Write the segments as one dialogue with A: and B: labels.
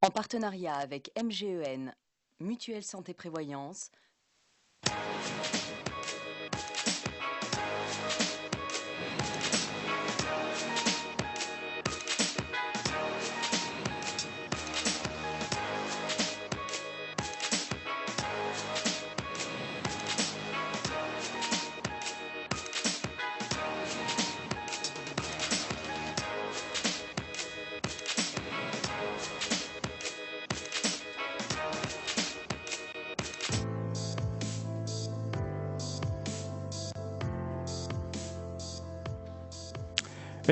A: En partenariat avec MGEN, Mutuelle Santé Prévoyance.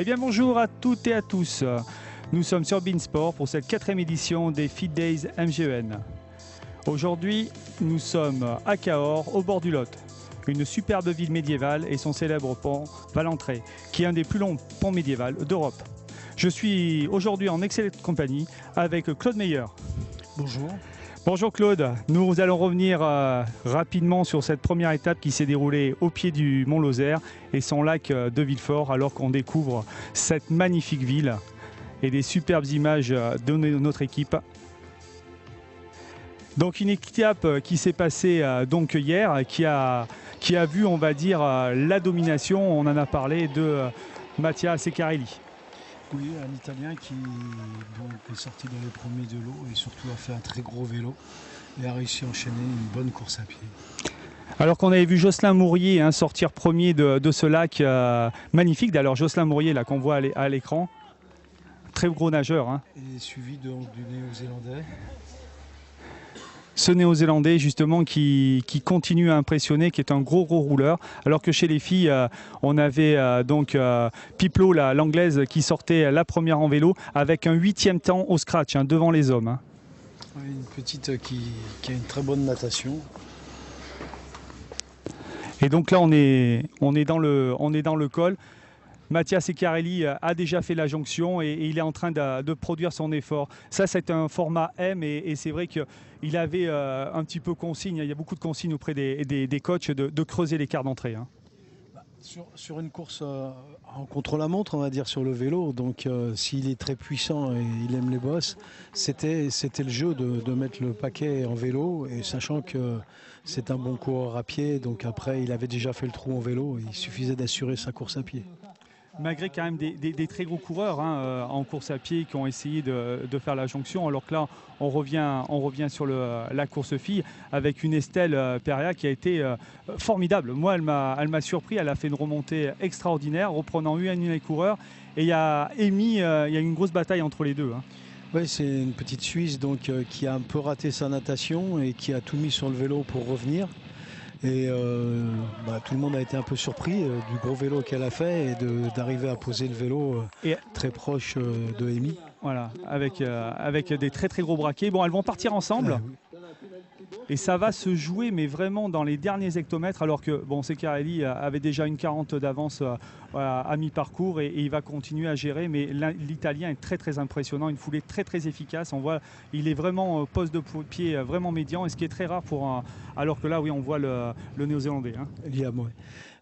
B: Eh bien bonjour à toutes et à tous. Nous sommes sur Beansport pour cette 4e édition des Fit Days MGEN. Aujourd'hui, nous sommes à Cahors, au bord du Lot. Une superbe ville médiévale et son célèbre pont Valentré, qui est un des plus longs ponts médiévaux d'Europe. Je suis aujourd'hui en excellente compagnie avec Claude Meyer.
C: Bonjour.
B: Bonjour Claude, nous allons revenir rapidement sur cette première étape qui s'est déroulée au pied du Mont Lozère et son lac de Villefort, alors qu'on découvre cette magnifique ville et des superbes images de notre équipe. Donc une étape qui s'est passée donc hier, qui a vu, on va dire, la domination, on en a parlé, de Mattia Seccarelli.
C: Oui, un Italien qui est sorti dans les premiers de l'eau et surtout a fait un très gros vélo et a réussi à enchaîner une bonne course à pied.
B: Alors qu'on avait vu Jocelyn Mourier sortir premier de ce lac magnifique. D'ailleurs Jocelyn Mourier là qu'on voit à l'écran, très gros nageur.
C: Et suivi du Néo-Zélandais.
B: Ce Néo-Zélandais justement qui continue à impressionner, qui est un gros rouleur. Alors que chez les filles, on avait Piplo, l'anglaise, qui sortait la première en vélo avec un 8e temps au scratch devant les hommes.
C: Oui, une petite qui a une très bonne natation.
B: Et donc là on est dans le col. Mattia Seccarelli a déjà fait la jonction et il est en train de produire son effort. Ça, c'est un format M et c'est vrai qu'il avait un petit peu consigne, il y a beaucoup de consignes auprès des coachs de creuser l'écart d'entrée.
C: Sur une course en contre-la-montre, on va dire, sur le vélo, donc s'il est très puissant et il aime les bosses, c'était le jeu de mettre le paquet en vélo, et sachant que c'est un bon coureur à pied, donc après il avait déjà fait le trou en vélo, il suffisait d'assurer sa course à pied.
B: Malgré quand même des très gros coureurs en course à pied qui ont essayé de faire la jonction, alors que là on revient sur la course fille avec une Estelle Peria qui a été formidable. Moi elle m'a surpris, elle a fait une remontée extraordinaire, reprenant une les coureurs, et il y a Amy, il y a une grosse bataille entre les deux.
C: Oui, c'est une petite Suisse qui a un peu raté sa natation et qui a tout mis sur le vélo pour revenir. Et tout le monde a été un peu surpris du gros vélo qu'elle a fait et d'arriver à poser le vélo très proche de Amy.
B: Voilà, avec des très très gros braquets. Bon, elles vont partir ensemble.
C: Oui.
B: Et ça va se jouer, mais vraiment dans les derniers hectomètres, alors que Seccarelli avait déjà une 40 d'avance à mi-parcours et il va continuer à gérer. Mais l'Italien est très très impressionnant, une foulée très très efficace. On voit, il est vraiment poste de pied vraiment médian, et ce qui est très rare alors que là, oui, on voit le Néo-Zélandais.
C: Liam, ouais.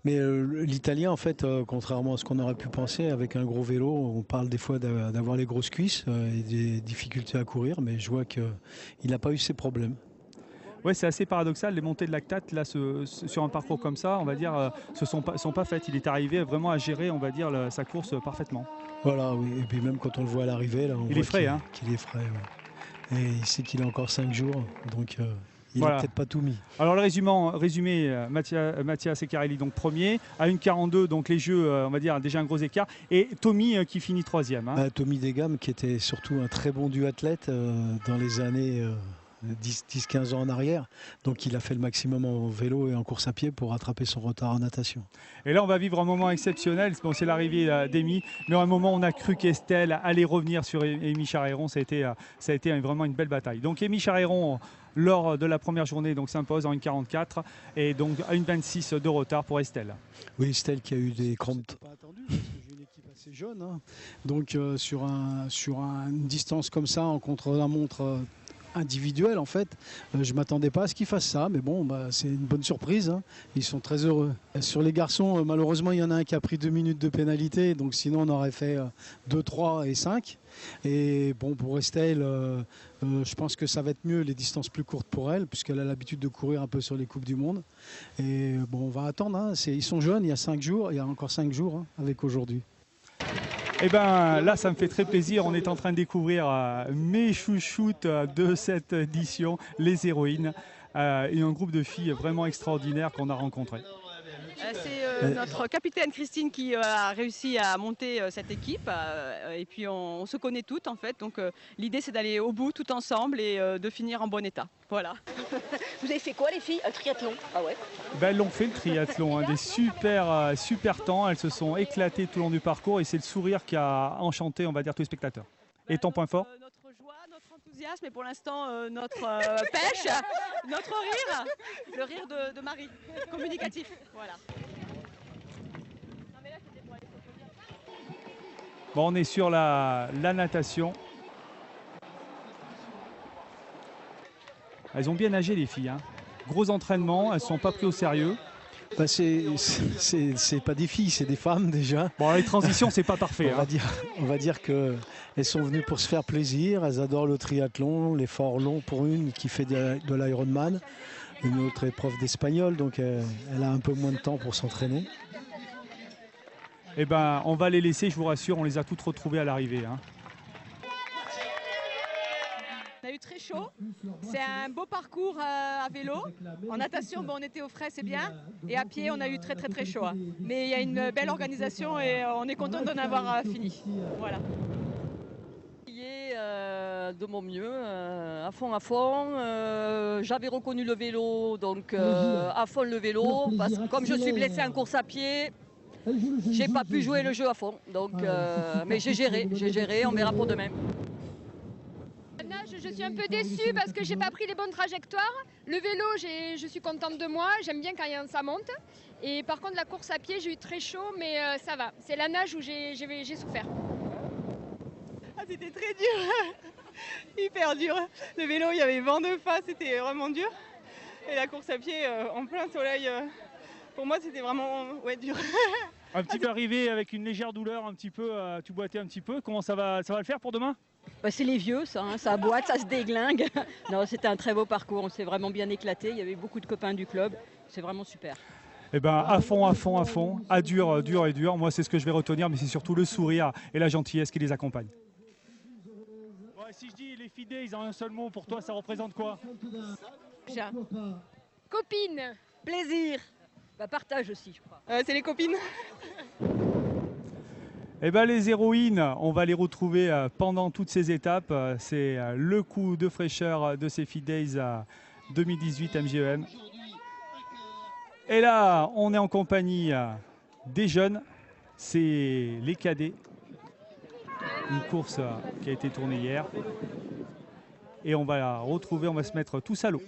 C: Mais l'Italien, en fait, contrairement à ce qu'on aurait pu penser, avec un gros vélo, on parle des fois d'avoir les grosses cuisses et des difficultés à courir, mais je vois qu'il n'a pas eu ces problèmes.
B: Oui, c'est assez paradoxal. Les montées de lactate, là, sur un parcours comme ça, on va dire, sont pas faites. Il est arrivé vraiment à gérer, on va dire, sa course parfaitement.
C: Voilà, oui. Et puis même quand on le voit à l'arrivée, là, on voit
B: est frais,
C: qu'il est frais. Ouais. Et il sait qu'il a encore 5 jours, donc il n'a peut-être pas tout mis.
B: Alors le résumé, Mattia Seccarelli donc premier, à 1,42, donc les jeux, on va dire, déjà un gros écart, et Tommy qui finit 3e.
C: Tommy Desgammes, qui était surtout un très bon duathlète dans les années 10-15 ans en arrière. Donc il a fait le maximum en vélo et en course à pied pour rattraper son retard en natation.
B: Et là on va vivre un moment exceptionnel. Bon, c'est l'arrivée d'Amy, mais à un moment on a cru qu'Estelle allait revenir sur Amy Charéron. Ça a été vraiment une belle bataille. Donc Amy Charéron, lors de la première journée, donc s'impose en 1,44 et donc à 1,26 de retard pour Estelle.
C: Oui, Estelle qui a eu des crampes. Pas attendu parce que j'ai une équipe assez jeune. Donc sur une distance comme ça, en contre-la-montre individuel en fait. Je ne m'attendais pas à ce qu'ils fassent ça, mais bon, c'est une bonne surprise. Hein. Ils sont très heureux. Sur les garçons, malheureusement, il y en a un qui a pris 2 minutes de pénalité, donc sinon on aurait fait 2, 3 et 5. Et bon, pour Estelle, je pense que ça va être mieux les distances plus courtes pour elle, puisqu'elle a l'habitude de courir un peu sur les Coupes du Monde. Et bon, on va attendre. Hein. Ils sont jeunes, il y a 5 jours, il y a encore 5 jours hein, avec aujourd'hui.
B: Eh bien là, ça me fait très plaisir. On est en train de découvrir mes chouchoutes de cette édition, les héroïnes, et un groupe de filles vraiment extraordinaires qu'on a rencontrées.
D: C'est notre capitaine Christine qui a réussi à monter cette équipe et puis on se connaît toutes en fait, donc l'idée c'est d'aller au bout tout ensemble et de finir en bon état. Voilà.
E: Vous avez fait quoi les filles? Un triathlon? Ah ouais.
B: Ben, elles l'ont fait le triathlon, hein, des super temps, elles se sont éclatées tout au long du parcours et c'est le sourire qui a enchanté, on va dire, tous les spectateurs. Et ton point fort?
D: Notre joie, notre enthousiasme et pour l'instant notre pêche, notre rire, le rire de Marie, communicatif. Voilà.
B: Bon, on est sur la natation. Elles ont bien nagé les filles. Hein. Gros entraînement, elles ne sont pas prises au sérieux.
C: Bah c'est pas des filles, c'est des femmes déjà.
B: Bon, les transitions, c'est pas parfait.
C: On va dire qu'elles sont venues pour se faire plaisir. Elles adorent le triathlon, l'effort long pour une qui fait de l'Ironman. Une autre est prof d'espagnol, donc elle a un peu moins de temps pour s'entraîner.
B: Eh ben, on va les laisser, je vous rassure, on les a toutes retrouvées à l'arrivée. Hein.
D: On a eu très chaud, c'est un beau parcours à vélo. En natation, bon, on était au frais, c'est bien. Et à pied, on a eu très chaud. Hein. Mais il y a une belle organisation et on est content d'en avoir fini. Voilà.
F: De mon mieux, à fond. J'avais reconnu le vélo, donc à fond le vélo. Parce que comme je suis blessée en course à pied, j'ai pas pu jouer le jeu à fond. Donc, mais j'ai géré, on verra pour demain.
G: Je suis un peu déçue parce que j'ai pas pris les bonnes trajectoires. Le vélo, je suis contente de moi, j'aime bien quand ça monte. Et par contre, la course à pied, j'ai eu très chaud, mais ça va. C'est la nage où j'ai souffert.
D: Ah, c'était très dur, hyper dur. Le vélo, il y avait vent de face, c'était vraiment dur. Et la course à pied, en plein soleil, pour moi, c'était vraiment dur.
B: Un petit peu arrivé avec une légère douleur, un petit peu, tu boitais un petit peu. Comment ça va le faire pour demain?
F: Bah, c'est les vieux, ça, hein, ça boite, ça se déglingue. Non, c'était un très beau parcours, on s'est vraiment bien éclaté. Il y avait beaucoup de copains du club, c'est vraiment super.
B: Eh ben, à fond, à dur. Moi, c'est ce que je vais retenir, mais c'est surtout le sourire et la gentillesse qui les accompagne. Ouais, si je dis les Feed Days en un seul mot, pour toi, ça représente quoi?
G: Copine.
F: Plaisir. Bah, partage aussi, je crois.
D: C'est les copines.
B: Eh ben, les héroïnes, on va les retrouver pendant toutes ces étapes. C'est le coup de fraîcheur de ces Feed Days 2018 MGEN. Et là, on est en compagnie des jeunes, c'est les cadets. Une course qui a été tournée hier. Et on va la retrouver, on va se mettre tous à l'eau.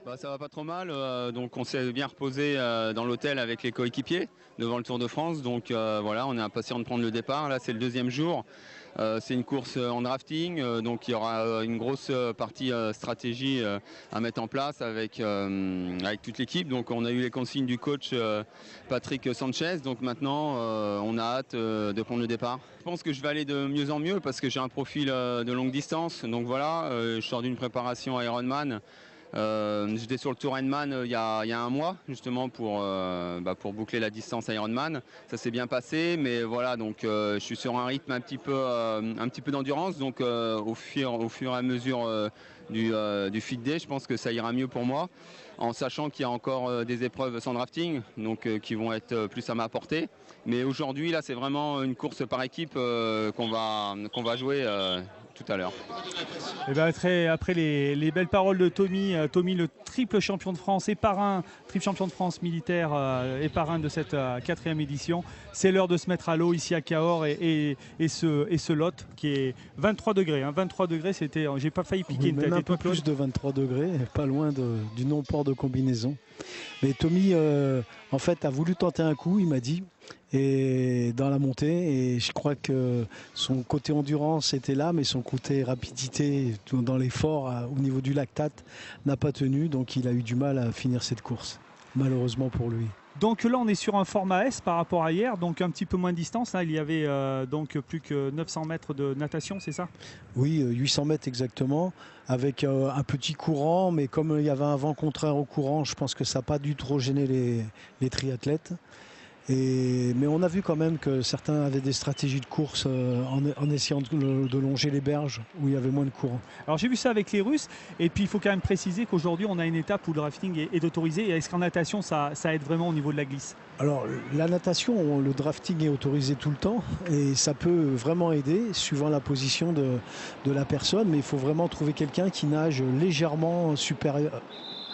H: Bah, ça va pas trop mal, donc on s'est bien reposé dans l'hôtel avec les coéquipiers devant le Tour de France, donc voilà, on est impatient de prendre le départ. Là c'est le deuxième jour, c'est une course en drafting, donc il y aura une grosse partie stratégie à mettre en place avec toute l'équipe. Donc on a eu les consignes du coach Patrick Sanchez, donc maintenant on a hâte de prendre le départ. Je pense que je vais aller de mieux en mieux parce que j'ai un profil de longue distance, donc voilà, je sors d'une préparation Ironman. J'étais sur le Tour Ironman il y a un mois justement pour boucler la distance Ironman. Ça s'est bien passé, mais voilà, donc je suis sur un rythme un petit peu d'endurance, donc au fur et à mesure du Feed Day, je pense que ça ira mieux pour moi, en sachant qu'il y a encore des épreuves sans drafting, donc qui vont être plus à ma portée. Mais aujourd'hui, là, c'est vraiment une course par équipe qu'on va jouer tout à l'heure.
B: Et ben, après les belles paroles de Tommy, le triple champion de France et parrain, triple champion de France militaire et parrain de cette 4e édition, c'est l'heure de se mettre à l'eau ici à Cahors et ce lot qui est 23 degrés. Hein, 23 degrés, c'était, j'ai pas failli piquer
C: Oui,
B: une
C: même
B: tête.
C: un peu plus de 23 degrés, pas loin du non-port de combinaison. Mais Tommy, en fait, a voulu tenter un coup, il m'a dit. et dans la montée. Et je crois que son côté endurance était là, mais son côté rapidité dans l'effort au niveau du lactate n'a pas tenu. Donc il a eu du mal à finir cette course, malheureusement pour lui.
B: Donc là, on est sur un format S par rapport à hier, donc un petit peu moins de distance. Là, il y avait donc plus que 900 mètres de natation, c'est ça?
C: Oui, 800 mètres exactement, avec un petit courant, mais comme il y avait un vent contraire au courant, je pense que ça n'a pas dû trop gêner les triathlètes. Mais on a vu quand même que certains avaient des stratégies de course en essayant de longer les berges où il y avait moins de courant.
B: Alors j'ai vu ça avec les Russes, et puis il faut quand même préciser qu'aujourd'hui on a une étape où le drafting est autorisé. Et est-ce qu'en natation ça aide vraiment au niveau de la glisse?
C: Alors la natation, le drafting est autorisé tout le temps et ça peut vraiment aider suivant la position de la personne, mais il faut vraiment trouver quelqu'un qui nage légèrement supérieur,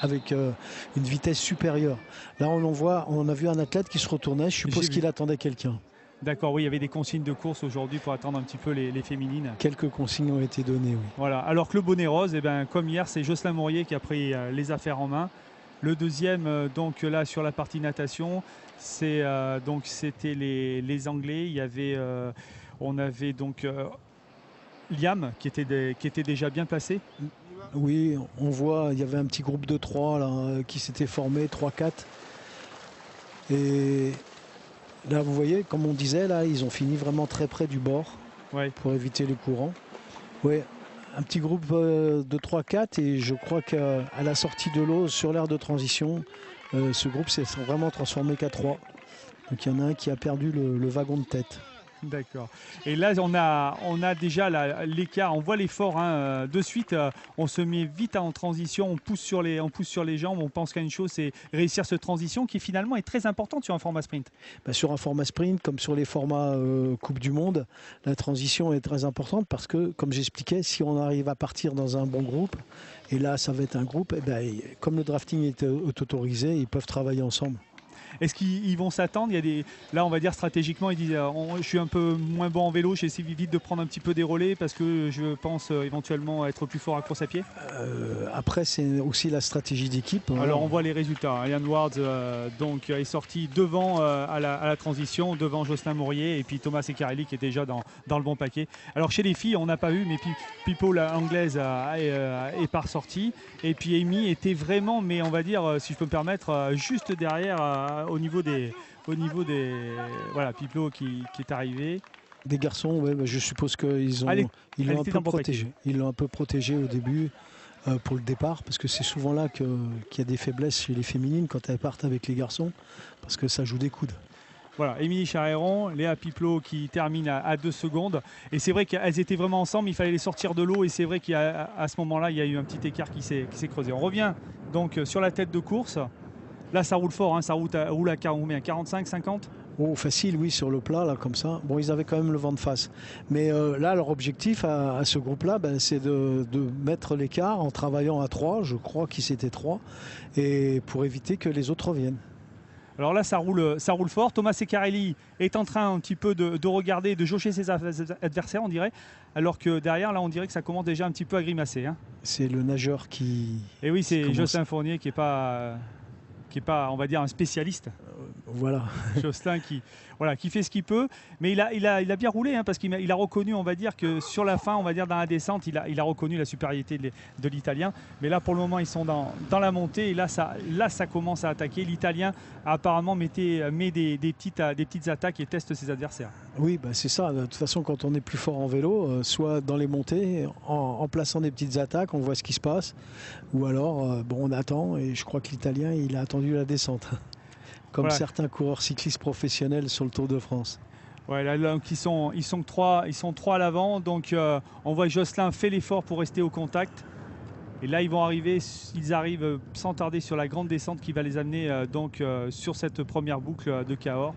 C: avec une vitesse supérieure. Là on a vu un athlète qui se retournait, je suppose qu'il attendait quelqu'un.
B: D'accord, oui, il y avait des consignes de course aujourd'hui pour attendre un petit peu les féminines.
C: Quelques consignes ont été données, oui.
B: Voilà, alors que le bonnet rose, eh ben, comme hier, c'est Jocelyn Mourier qui a pris les affaires en main. Le deuxième, donc là sur la partie natation, c'était les Anglais. Il y avait, on avait donc Liam qui était déjà bien placé.
C: Oui, on voit, il y avait un petit groupe de 3 là, qui s'était formé, 3-4. Et là, vous voyez, comme on disait, là, ils ont fini vraiment très près du bord pour éviter les courants. Oui, un petit groupe de 3-4 et je crois qu'à la sortie de l'eau, sur l'aire de transition, ce groupe s'est vraiment transformé qu'à 3. Donc il y en a un qui a perdu le wagon de tête.
B: D'accord. Et là, on a déjà l'écart, on voit l'effort de suite. On se met vite en transition, on pousse sur les jambes. On pense qu'à une chose, c'est réussir cette transition qui finalement est très importante sur un format sprint.
C: Sur un format sprint, comme sur les formats Coupe du Monde, la transition est très importante parce que, comme j'expliquais, si on arrive à partir dans un bon groupe, et là, ça va être un groupe, comme le drafting est autorisé, ils peuvent travailler ensemble.
B: Est-ce qu'ils vont s'attendre? Là, on va dire stratégiquement, ils disent je suis un peu moins bon en vélo, j'essaie vite de prendre un petit peu des relais parce que je pense éventuellement être plus fort à course à pied.
C: Après, c'est aussi la stratégie d'équipe.
B: Alors, on voit les résultats. Ian Ward donc, est sorti devant à la transition, devant Jocelyn Mourier et puis Thomas Secarelli qui est déjà dans le bon paquet. Alors, chez les filles, on n'a pas eu, mais Pipo, la anglaise, est pas ressortie. Et puis, Amy était vraiment, mais on va dire, si je peux me permettre, juste derrière. Au niveau des voilà, Pipo qui est arrivé.
C: Des garçons, je suppose qu'ils l'ont un peu protégé. Ils l'ont un peu protégé au début pour le départ, parce que c'est souvent là qu'il y a des faiblesses chez les féminines quand elles partent avec les garçons, parce que ça joue des coudes.
B: Voilà, Émilie Charéron, Léa Piplot qui termine à 2 secondes. Et c'est vrai qu'elles étaient vraiment ensemble, il fallait les sortir de l'eau. Et c'est vrai qu'à ce moment-là, il y a eu un petit écart qui s'est creusé. On revient donc sur la tête de course. Là, ça roule fort, ça roule à 45, 50 ?
C: Oh, facile, oui, sur le plat, là, comme ça. Bon, ils avaient quand même le vent de face. Mais là, leur objectif à ce groupe-là, c'est de mettre l'écart en travaillant à 3. Je crois qu'ils étaient 3. Et pour éviter que les autres reviennent.
B: Alors là, ça roule fort. Thomas Secarelli est en train un petit peu de regarder, de jauger ses adversaires, on dirait. Alors que derrière, là, on dirait que ça commence déjà un petit peu à grimacer.
C: C'est le nageur qui...
B: Et oui, c'est Jocelyn Fournier qui n'est pas, on va dire, un spécialiste.
C: Voilà.
B: Jocelyn qui fait ce qu'il peut. Mais il a bien roulé, parce qu'il a reconnu, on va dire, que sur la fin, on va dire, dans la descente, il a reconnu la supériorité de l'Italien. Mais là, pour le moment, ils sont dans la montée. Et là, ça commence à attaquer. L'Italien, apparemment, met des petites attaques et teste ses adversaires.
C: Oui, c'est ça. De toute façon, quand on est plus fort en vélo, soit dans les montées, en plaçant des petites attaques, on voit ce qui se passe. Ou alors, on attend. Et je crois que l'Italien, il a attendu la descente. Comme certains coureurs cyclistes professionnels sur le Tour de France.
B: Ouais, là, donc ils sont 3 à l'avant. Donc on voit que Jocelyn fait l'effort pour rester au contact. Et là, ils arrivent sans tarder sur la grande descente qui va les amener sur cette première boucle de Cahors.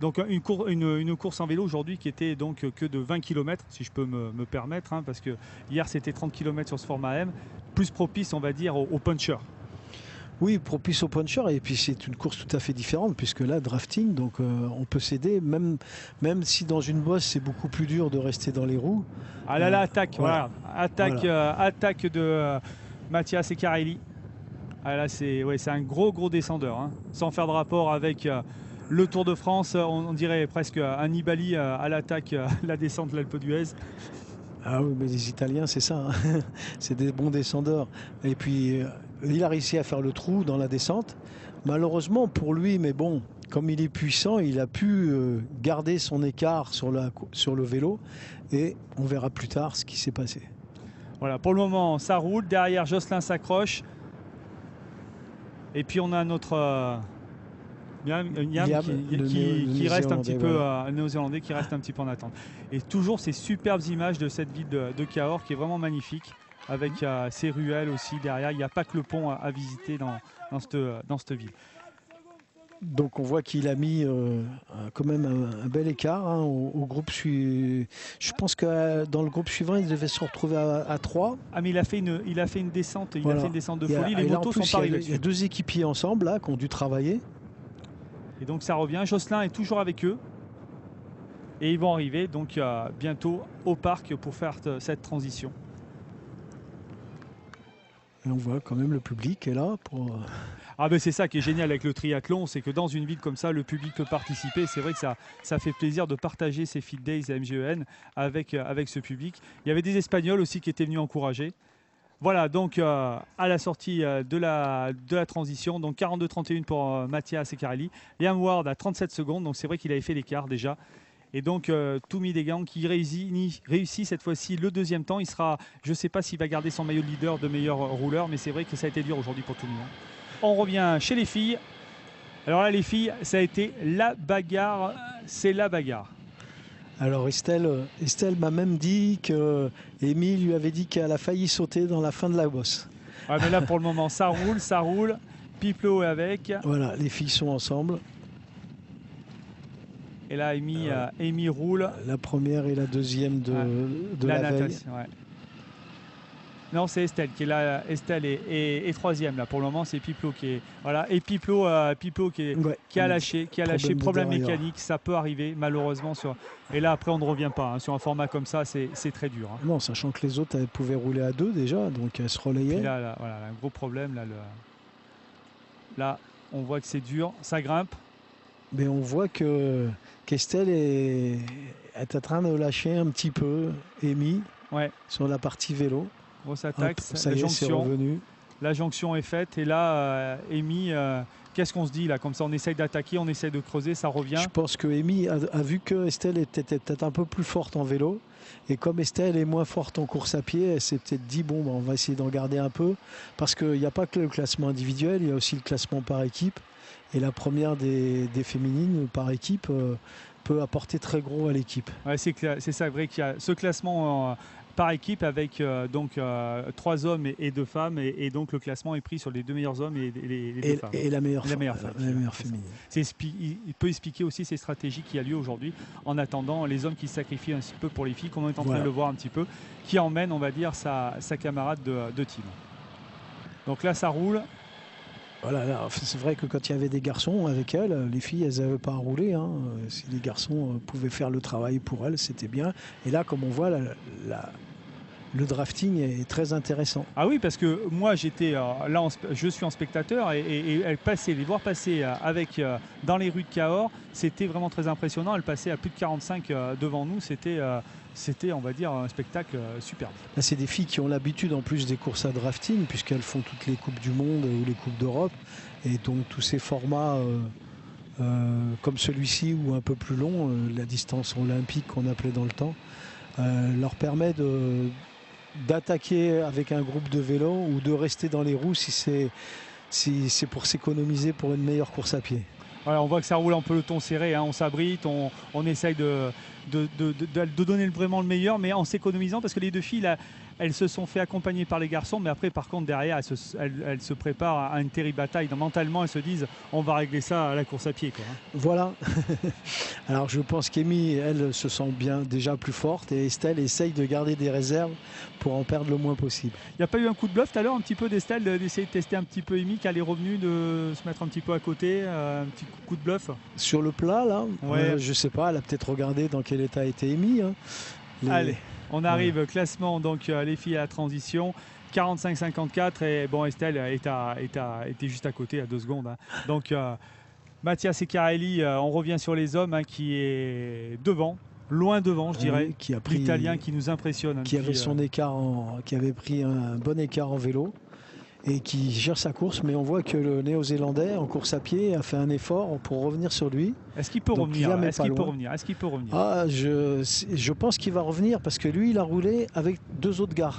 B: Donc une course en vélo aujourd'hui qui était donc que de 20 km, si je peux me permettre, parce que hier c'était 30 km sur ce format M, plus propice, on va dire, aux punchers.
C: Oui, propice au puncher, et puis c'est une course tout à fait différente puisque là, drafting, donc on peut s'aider, même si dans une bosse c'est beaucoup plus dur de rester dans les roues.
B: Ah là, attaque, voilà. Attaque de Mathias Secarelli. Ah là, c'est un gros descendeur, sans faire de rapport avec le Tour de France, on dirait presque un Nibali à l'attaque, la descente de l'Alpe d'Huez.
C: Ah oui, mais les Italiens, c'est ça. Hein. C'est des bons descendeurs. Et puis, il a réussi à faire le trou dans la descente. Malheureusement pour lui, mais bon, comme il est puissant, il a pu garder son écart sur le vélo. Et on verra plus tard ce qui s'est passé.
B: Voilà, pour le moment, ça roule. Derrière, Jocelyn s'accroche. Et puis, on a notre Niam qui reste un petit peu, néo-zélandais qui reste un petit peu en attente. Et toujours ces superbes images de cette ville de Cahors qui est vraiment magnifique, avec ces ruelles aussi derrière. Il n'y a pas que le pont à visiter dans cette ville.
C: Donc on voit qu'il a mis quand même un bel écart hein, au groupe suivant. Je pense que dans le groupe suivant, il devait se retrouver à 3.
B: Ah mais il a fait une descente,
C: Voilà.
B: a fait une descente de folie. Les motos sont pas arrivées.
C: Il y a 2 équipiers ensemble là qui ont dû travailler.
B: Et donc ça revient. Jocelyn est toujours avec eux. Et ils vont arriver donc bientôt au parc pour faire cette transition.
C: Et on voit quand même le public est là pour...
B: Ah ben c'est ça qui est génial avec le triathlon, c'est que dans une ville comme ça, le public peut participer. C'est vrai que ça fait plaisir de partager ces Field Days à MGEN avec ce public. Il y avait des Espagnols aussi qui étaient venus encourager. Voilà, donc à la sortie de la transition, donc 42-31 pour Mathias Eccarelli. Liam Ward à 37 secondes, donc c'est vrai qu'il avait fait l'écart déjà. Et donc Toumi Degang qui réussit cette fois-ci le deuxième temps. Il sera, je ne sais pas s'il va garder son maillot de leader de meilleur rouleur, mais c'est vrai que ça a été dur aujourd'hui pour Toumi. On revient chez les filles. Alors là, les filles, ça a été la bagarre. C'est la bagarre.
C: Alors Estelle m'a même dit que Amy lui avait dit qu'elle a failli sauter dans la fin de la bosse.
B: Ouais, mais là, pour le moment, ça roule. Piplo est avec.
C: Voilà, les filles sont ensemble.
B: Et là, Amy roule.
C: La première et la deuxième de la veille.
B: Ouais. Non, c'est Estelle qui est là. Estelle est troisième là. Pour le moment, c'est Piplo qui est voilà. Et Piplo qui a lâché, problème mécanique. Ça peut arriver malheureusement Et là après, on ne revient pas hein. Sur un format comme ça, c'est très dur. Hein.
C: Non, sachant que les autres elles pouvaient rouler à 2 déjà, donc elles se relayaient.
B: Là, voilà, un gros problème là. On voit que c'est dur. Ça grimpe.
C: Mais on voit qu'Estelle est en train de lâcher un petit peu Amy sur la partie vélo.
B: Grosse attaque,
C: ça y est, c'est revenu.
B: La jonction est faite et là, Amy, qu'est-ce qu'on se dit là? Comme ça, on essaye d'attaquer, on essaye de creuser, ça revient.
C: Je pense que Amy a vu que Estelle était peut-être un peu plus forte en vélo. Et comme Estelle est moins forte en course à pied, elle s'est peut-être dit bon, on va essayer d'en garder un peu. Parce qu'il n'y a pas que le classement individuel, il y a aussi le classement par équipe. Et la première des féminines par équipe peut apporter très gros à l'équipe.
B: Ouais, c'est ça, vrai qu'il y a ce classement par équipe avec 3 hommes et 2 femmes. Et donc le classement est pris sur les 2 meilleurs hommes et les 2 femmes.
C: Et la meilleure
B: féminine. Il peut expliquer aussi ces stratégies qui a lieu aujourd'hui en attendant les hommes qui se sacrifient un petit peu pour les filles, comme on est en train de le voir un petit peu, qui emmène, on va dire, sa camarade de team. Donc là, ça roule.
C: Voilà, c'est vrai que quand il y avait des garçons avec elle, les filles, elles n'avaient pas à rouler. Hein. Si les garçons pouvaient faire le travail pour elles, c'était bien. Et là, comme on voit, le drafting est très intéressant.
B: Ah oui, parce que moi, j'étais là, je suis en spectateur et elle passait, les voir passer dans les rues de Cahors, c'était vraiment très impressionnant. Elle passait à plus de 45 devant nous. C'était, on va dire, un spectacle superbe.
C: Là, c'est des filles qui ont l'habitude en plus des courses à drafting, puisqu'elles font toutes les Coupes du Monde ou les Coupes d'Europe. Et donc, tous ces formats comme celui-ci ou un peu plus long, la distance olympique qu'on appelait dans le temps, leur permet d'attaquer avec un groupe de vélo ou de rester dans les roues si c'est pour s'économiser pour une meilleure course à pied.
B: Voilà, on voit que ça roule en peloton serré, hein, on s'abrite, on essaye de donner vraiment le meilleur, mais en s'économisant, parce que les 2 filles, là, elles se sont fait accompagner par les garçons, mais après, par contre, derrière, elles se préparent à une terrible bataille. Donc, mentalement, elles se disent, on va régler ça à la course à pied. Quoi, hein.
C: Voilà. Alors, je pense qu'Amy, elle, se sent bien déjà plus forte, et Estelle essaye de garder des réserves pour en perdre le moins possible.
B: Il n'y a pas eu un coup de bluff tout à l'heure, un petit peu d'Estelle, d'essayer de tester un petit peu Amy, qui est revenue, de se mettre un petit peu à côté, un petit coup de bluff?
C: Sur le plat, là, je ne sais pas, elle a peut-être regardé dans quel état était Amy. Hein.
B: Allez. On arrive, classement, donc les filles à la transition, 45-54 et bon, Estelle était juste à côté à 2 secondes. Hein. Donc Mattia Secarelli, on revient sur les hommes, hein, qui est devant, loin devant, je dirais.
C: Qui a pris
B: l'Italien qui nous impressionne. Hein,
C: qui avait son écart, qui avait pris un bon écart en vélo et qui gère sa course. Mais on voit que le Néo-Zélandais en course à pied a fait un effort pour revenir sur lui.
B: Est-ce qu'il peut revenir? Est-ce qu'il peut revenir?
C: Ah, je pense qu'il va revenir parce que lui, il a roulé avec 2 autres gars.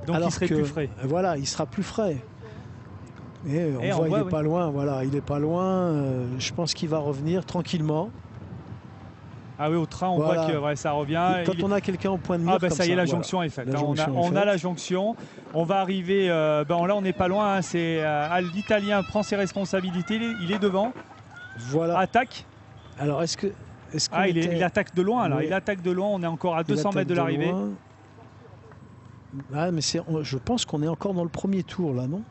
B: Donc il serait plus frais.
C: Voilà, il sera plus frais. Et on voit qu'il n'est pas loin. Voilà, il n'est pas loin. Je pense qu'il va revenir tranquillement.
B: Ah oui, au train, on voit que ça revient.
C: Quand on a quelqu'un au point de mire,
B: ah ben ça y est, la jonction est faite. On a la jonction. On va arriver. Là, on n'est pas loin. Hein, c'est l'Italien prend ses responsabilités. Il est devant.
C: Voilà.
B: Attaque.
C: Alors est-ce que
B: il attaque de loin là.
C: Oui.
B: Il attaque de loin. On est encore à 200 mètres de l'arrivée.
C: Ah, mais je pense qu'on est encore dans le premier tour là, non?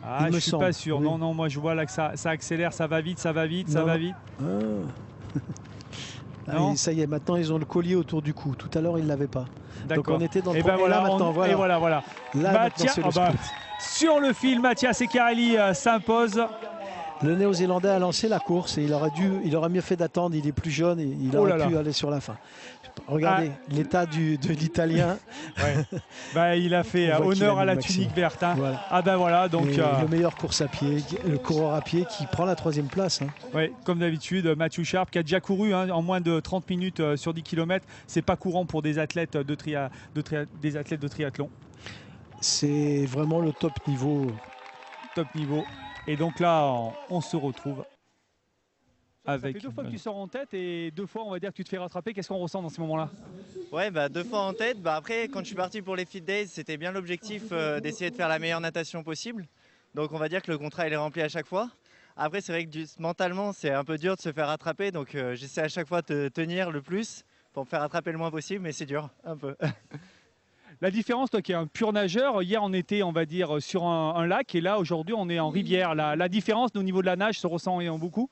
B: Ah, je suis pas sûr.
C: Oui.
B: Non, moi je vois là que ça accélère, ça va vite, ça va vite.
C: Ah, ça y est, maintenant ils ont le collier autour du cou. Tout à l'heure ils ne l'avaient pas. Donc on était dans le
B: premier.
C: Là, maintenant, voilà.
B: Et voilà.
C: Là,
B: sur le fil, Mattia Secarelli s'impose.
C: Le Néo-Zélandais a lancé la course et il aurait mieux fait d'attendre. Il est plus jeune et il aurait pu aller sur la fin. Regardez l'état de l'Italien.
B: Ouais. Il a fait honneur à la tunique verte. Hein. Voilà. Ah ben voilà, donc
C: le meilleur course à pied, le coureur à pied qui prend la 3e place. Hein.
B: Oui, comme d'habitude, Matthew Sharp qui a déjà couru en moins de 30 minutes sur 10 km. C'est pas courant pour des athlètes des athlètes de triathlon.
C: C'est vraiment le top niveau.
B: Top niveau. Et donc là, on se retrouve avec... Ça fait 2 fois que tu sors en tête et 2 fois, on va dire que tu te fais rattraper. Qu'est-ce qu'on ressent dans ces moments-là?
I: Ouais, 2 fois en tête. Après, quand je suis parti pour les Fit Days, c'était bien l'objectif d'essayer de faire la meilleure natation possible. Donc on va dire que le contrat il est rempli à chaque fois. Après, c'est vrai que mentalement, c'est un peu dur de se faire rattraper. Donc j'essaie à chaque fois de tenir le plus pour me faire rattraper le moins possible, mais c'est dur, un peu.
B: La différence, toi qui es un pur nageur, hier on était, on va dire, sur un lac et là aujourd'hui on est en rivière. La différence au niveau de la nage se ressent beaucoup?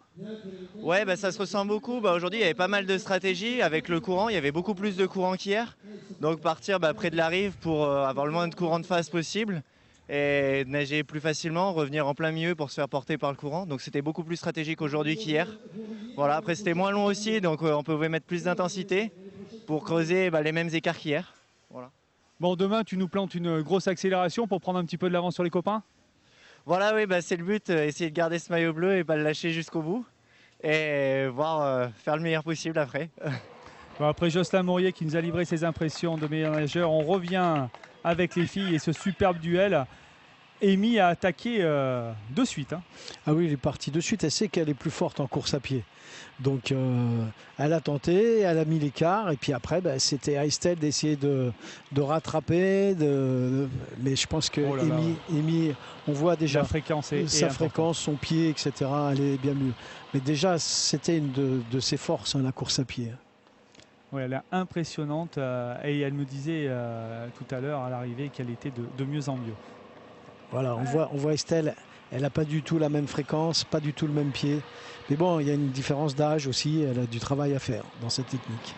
I: Ouais, ça se ressent beaucoup. Aujourd'hui il y avait pas mal de stratégies avec le courant, il y avait beaucoup plus de courant qu'hier. Donc partir près de la rive pour avoir le moins de courant de face possible et nager plus facilement, revenir en plein milieu pour se faire porter par le courant. Donc c'était beaucoup plus stratégique aujourd'hui qu'hier. Voilà, après c'était moins long aussi, donc on pouvait mettre plus d'intensité pour creuser les mêmes écarts qu'hier. Voilà.
B: Bon, demain, tu nous plantes une grosse accélération pour prendre un petit peu de l'avance sur les copains?
I: Voilà, oui, c'est le but, essayer de garder ce maillot bleu et pas le lâcher jusqu'au bout. Et voir faire le meilleur possible après.
B: Après Jocelyn Maurier qui nous a livré ses impressions de meilleur nageur, on revient avec les filles et ce superbe duel. Amy a attaqué de suite. Hein.
C: Ah oui, elle est partie de suite. Elle sait qu'elle est plus forte en course à pied. Donc elle a tenté, elle a mis l'écart. Et puis après, c'était à Estelle d'essayer de rattraper. Mais je pense que Amy, on voit déjà sa fréquence, son pied, etc. Elle est bien mieux. Mais déjà, c'était une de ses forces, la course à pied.
B: Oui, elle est impressionnante. Et elle me disait tout à l'heure à l'arrivée qu'elle était de mieux en mieux.
C: Voilà, on voit Estelle, elle n'a pas du tout la même fréquence, pas du tout le même pied. Mais bon, il y a une différence d'âge aussi, elle a du travail à faire dans cette technique.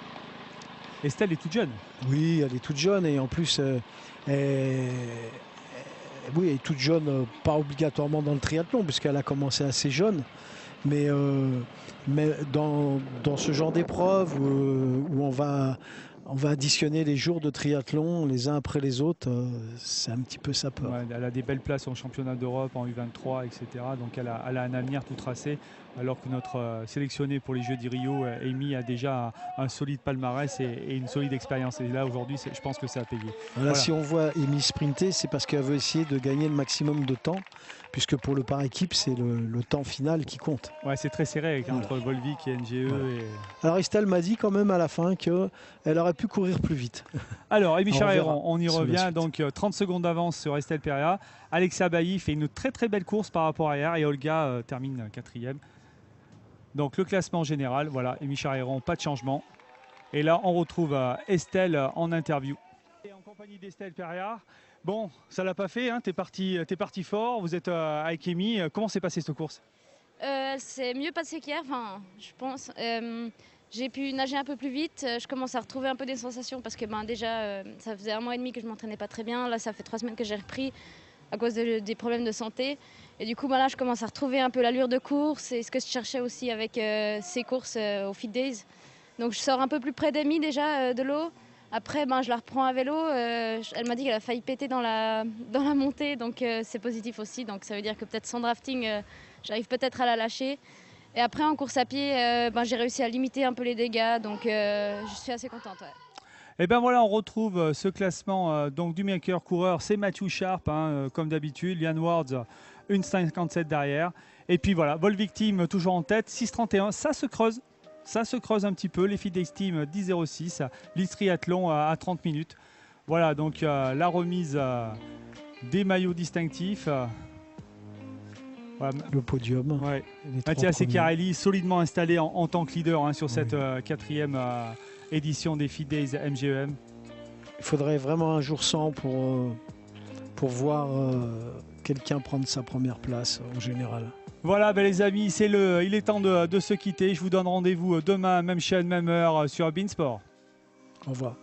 B: Estelle est toute jeune.
C: Oui, elle est toute jeune et en plus, elle est toute jeune, pas obligatoirement dans le triathlon, puisqu'elle a commencé assez jeune. Mais dans ce genre d'épreuve où on va additionner les jours de triathlon les uns après les autres, c'est un petit peu sa peur.
B: Ouais, elle a des belles places en championnat d'Europe, en U23, etc. Donc elle a un avenir tout tracé, alors que notre sélectionnée pour les Jeux du Rio, Amy, a déjà un solide palmarès et une solide expérience. Et là, aujourd'hui, je pense que ça a payé.
C: Voilà. Si on voit Amy sprinter, c'est parce qu'elle veut essayer de gagner le maximum de temps, puisque pour le par équipe, c'est le temps final qui compte.
B: Ouais, c'est très serré entre Volvic et NGE.
C: Voilà. Alors Estelle m'a dit quand même à la fin qu'elle aurait pu courir plus vite.
B: Alors, Amy Charéron, on y revient. Donc 30 secondes d'avance sur Estelle Perea. Alexa Bailly fait une très très belle course par rapport à hier et Olga termine 4e. Donc le classement général, voilà, Amy Charéron, pas de changement. Et là, on retrouve Estelle en interview. Et en compagnie d'Estelle Perea. Bon, ça l'a pas fait, hein, t'es parti fort, vous êtes avec Amy. Comment s'est passée cette course?
J: C'est mieux passé qu'hier, je pense. J'ai pu nager un peu plus vite, je commence à retrouver un peu des sensations parce que déjà ça faisait 1 mois et demi que je ne m'entraînais pas très bien. Là ça fait 3 semaines que j'ai repris. à cause des problèmes de santé. Et du coup, là, je commence à retrouver un peu l'allure de course et ce que je cherchais aussi avec ces courses au Fit Days. Donc je sors un peu plus près d'Amy déjà de l'eau. Après, je la reprends à vélo. Elle m'a dit qu'elle a failli péter dans la montée, donc c'est positif aussi. Donc ça veut dire que peut-être sans drafting, j'arrive peut-être à la lâcher. Et après, en course à pied, j'ai réussi à limiter un peu les dégâts, donc je suis assez contente. Ouais.
B: Et bien voilà, on retrouve ce classement donc du meilleur coureur, c'est Matthew Sharp, comme d'habitude. Lian Wards, 1,57 derrière. Et puis voilà, Volvictim toujours en tête, 6,31. Ça se creuse. Ça se creuse un petit peu. Les Fit Days Team 10,06. L'East Triathlon à 30 minutes. Voilà, donc la remise des maillots distinctifs. Voilà.
C: Le podium.
B: Ouais. Mathias Eccarelli, solidement installé en tant que leader sur cette 4e édition des Fit Days MGEM.
C: Il faudrait vraiment un jour sans pour voir quelqu'un prendre sa première place en général.
B: Voilà les amis, il est temps de se quitter. Je vous donne rendez-vous demain, même chaîne, même heure sur Beansport.
C: Au revoir.